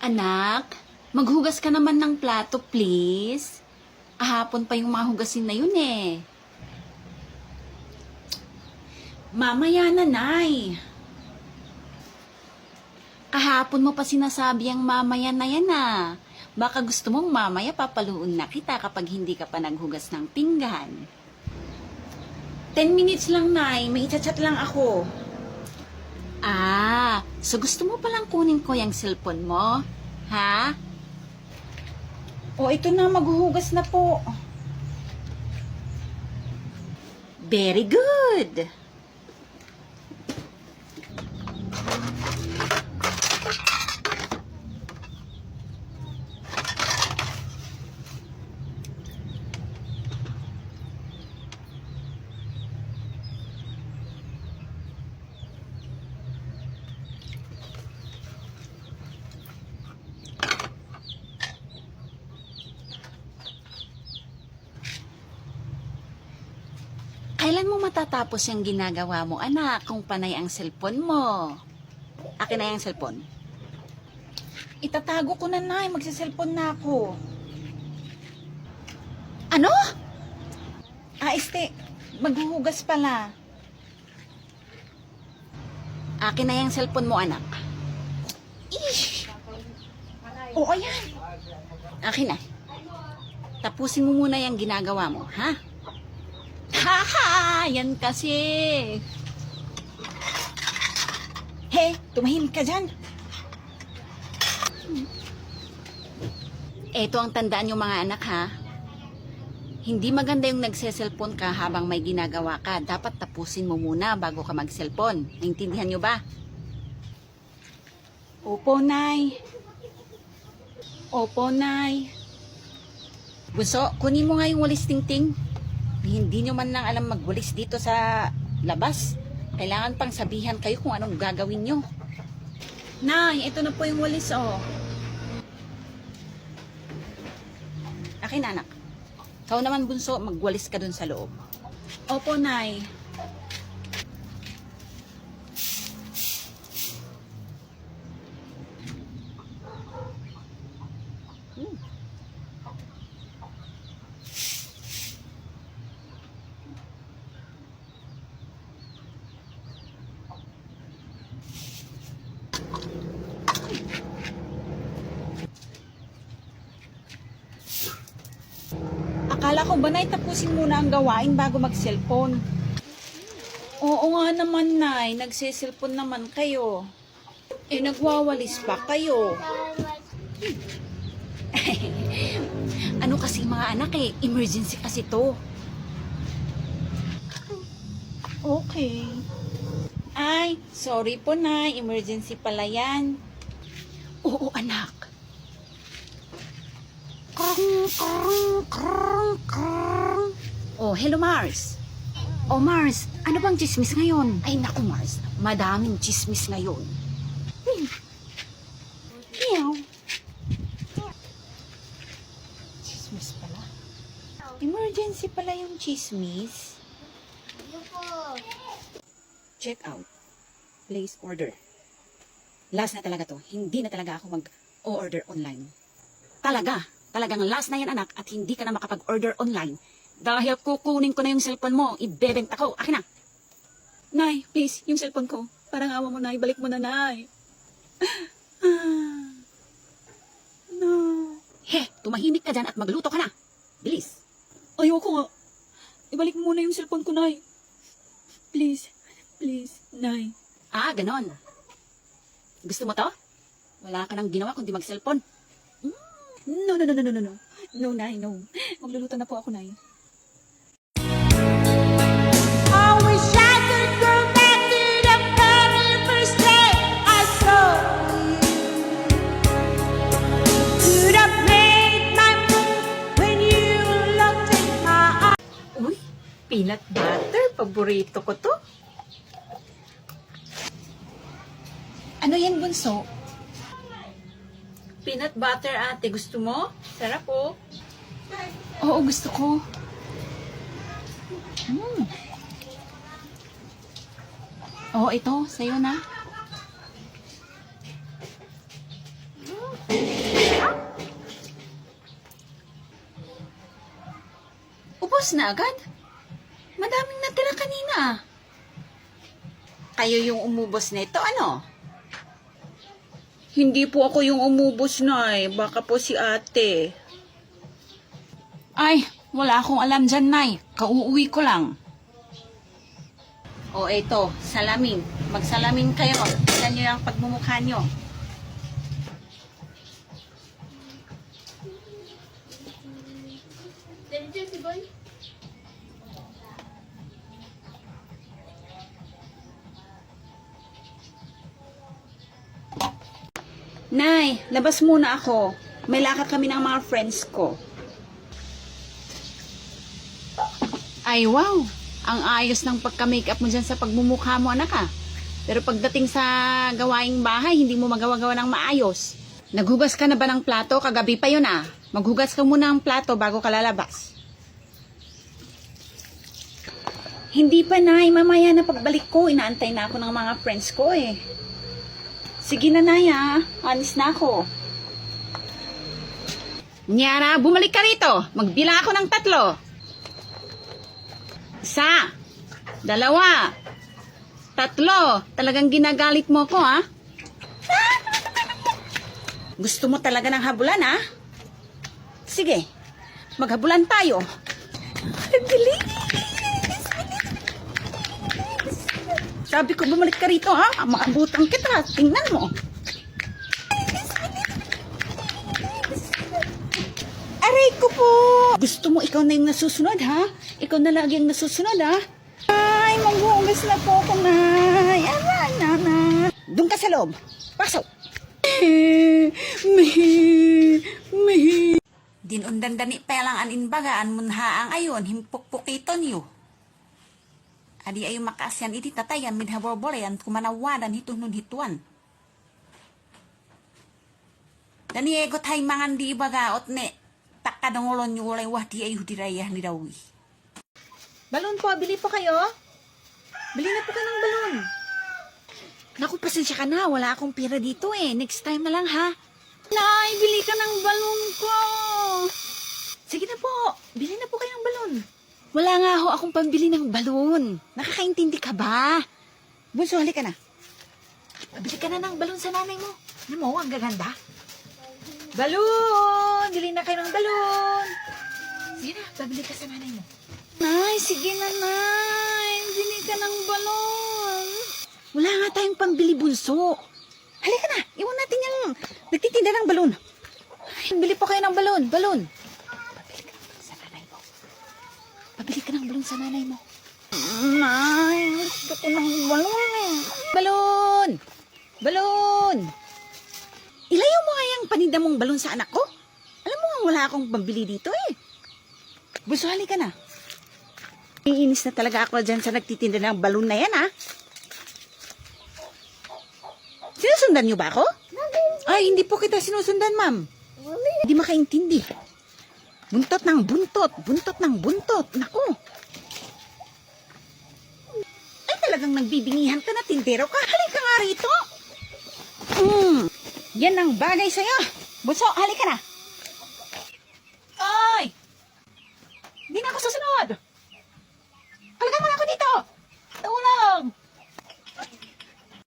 Anak, maghugas ka naman ng plato, please. Ahapon pa yung mga hugasin na yun eh. Mamaya na, Nay. Kahapon mo pa sinasabi ang mamaya na yan ah. Baka gusto mong mamaya papaluin na kita kapag hindi ka pa naghugas ng pinggan. 10 minutes lang, Nay. May chat lang ako. Ah, so gusto mo palang kunin ko yung cellphone mo? Ha? O, ito na, maghuhugas na po. Very good. Kailan mo matatapos yung ginagawa mo, anak, kung panay ang cellphone mo? Akin na yung cellphone. Itatago ko na, Nay. Magsa-cellphone na ako. Ano? Maghuhugas pala. Akin na yung cellphone mo, anak. Ish! O, ayan. Akin na. Tapusin mo muna yung ginagawa mo, ha? Haha! Yan kasi. He, tumahimik ka dyan. Eto ang tandaan yung mga anak, ha? Hindi maganda yung nagse-cellphone ka habang may ginagawa ka. Dapat tapusin mo muna bago ka mag-cellphone. Naintindihan nyo ba? Opo, Nay. Opo, Nay. Bunso, kunin mo nga yung walis tingting. Hindi nyo man lang alam magwalis dito sa labas. Kailangan pang sabihan kayo kung anong gagawin nyo. Nay, ito na po yung walis, oh. Akin, anak. Ikaw naman, bunso, magwalis ka dun sa loob. Opo, Nay. Akala ko ba na tapusin muna ang gawain bago mag-cellphone? Oo nga naman, Nay. Nagse-cellphone naman kayo. Nagwawalis pa kayo. Ano kasi mga anak emergency kasi to. Okay. Ay, sorry po, Nay. Emergency pala yan. Oo, anak. Oh, hello Mars. Oh Mars, ano bang chismis ngayon? Ay naku Mars, madaming chismis ngayon. Meow. Chismis pala. Emergency pala yung chismis. Check out. Place order. Last na talaga to. Hindi na talaga ako mag-order online. Talagang last na yan, anak, at hindi ka na makapag-order online. Dahil kukunin ko na yung cellphone mo, ibebenta ko. Akin na. Nay, please, yung cellphone ko. Parang awa mo, Nay. Balik mo na, Nay. No. He, tumahimik ka dyan at magluto ka na. Bilis. Ayoko nga. Ibalik mo muna yung cellphone ko, Nay. Please, Nay. Ah, ganon. Gusto mo to? Wala ka nang ginawa kundi mag-cellphone. No. No, Nay, no. Magluluto na po ako, Nay. I wish I could go back to the very first day I saw you. Could have made my move when you looked in my eyes. Uy, peanut butter. Paborito ko to. Ano yan, bunso? Peanut butter, ate. Gusto mo? Sarap po. Oo, gusto ko. Oo, ito. Sa'yo na. Ubus na agad? Madaming natira kanina. Kayo yung umubos nito, ano? Hindi po ako yung umubos, Nay. Baka po si ate. Ay, wala akong alam dyan, Nay. Kauuwi ko lang. O eto, salamin. Magsalamin kayo. Tignan nyo yung pagmumukha nyo. Nay, labas muna ako. May lakad kami ng mga friends ko. Ay, wow. Ang ayos ng pagka-makeup mo dyan sa pagmumukha mo, anak ah. Pero pagdating sa gawaing bahay, hindi mo magawa-gawa ng maayos. Naghugas ka na ba ng plato? Kagabi pa yun ah. Maghugas ka muna ng plato bago ka lalabas. Hindi pa, Nay. Mamaya na pagbalik ko. Inaantay na ako ng mga friends ko eh. Sige na, Nay ah. Alis na ako. Nyara, bumalik ka rito. Magbilang ako ng 3. 1, 2, 3. Talagang ginagalit mo ko, ha? Gusto mo talaga ng habulan, ah? Sige, maghabulan tayo. Bilis! Sabi ko, bumalik ka rito, ha? Maabutan kita. Tingnan mo. Aray ko po! Gusto mo ikaw na yung nasusunod, ha? Ikaw na lagi ang nasusunod, ha? Ay, maghugas na po ako, Nay. Aray, Nana. Doon ka sa loob. Pasok. Dinundan dani pelang an inbagaan munhaang ayon himpukpukiton yu. Adi ayo makasyan iti tatayan midhaborborean kumanawadan hitunun hituan. Dani egot hay mangan di ibagaot ne takadongolon yu ulay wah di ayo dirayah ni dawi. Balon po, bili po kayo. Bili na po ka ng balon. Naku, pasensya ka na. Wala akong pera dito eh. Next time na lang ha. Nay, bili ka ng balon ko. Sige na po, bili na po kayo ng balon. Wala nga ho akong pambili ng balon. Nakakaintindi ka ba? Bunso, halika na. Bili ka na ng balon sa nanay mo. Ano mo, ang gaganda. Balon! Bili na kayo ng balon. Sige na, pabili ka sa nanay mo. Nay, sige na, Nay. Bili ka ng balon. Wala nga tayong pambili, bunso. Halika na, iwan natin yung nagtitinda ng balon. Bili po kayo ng balon, balon. Pabili ka ng balon sa nanay mo. Nay, gusto ko ng balon eh. Balon! Balon! Ilayo mo nga yung paninda mong balon sa anak ko. Alam mo nga wala akong pambili dito eh. Bunso, halika na. Iinis na talaga ako dyan sa nagtitinda ng balon na yan, ha? Sinusundan niyo ba ako? Ay, hindi po kita sinusundan, ma'am. Hindi makaintindi. Buntot ng buntot. Buntot ng buntot. Naku. Ay, talagang nagbibingihan ka na tindero ka. Halika nga rito. Yan ang bagay sa'yo. Bunso, halika na.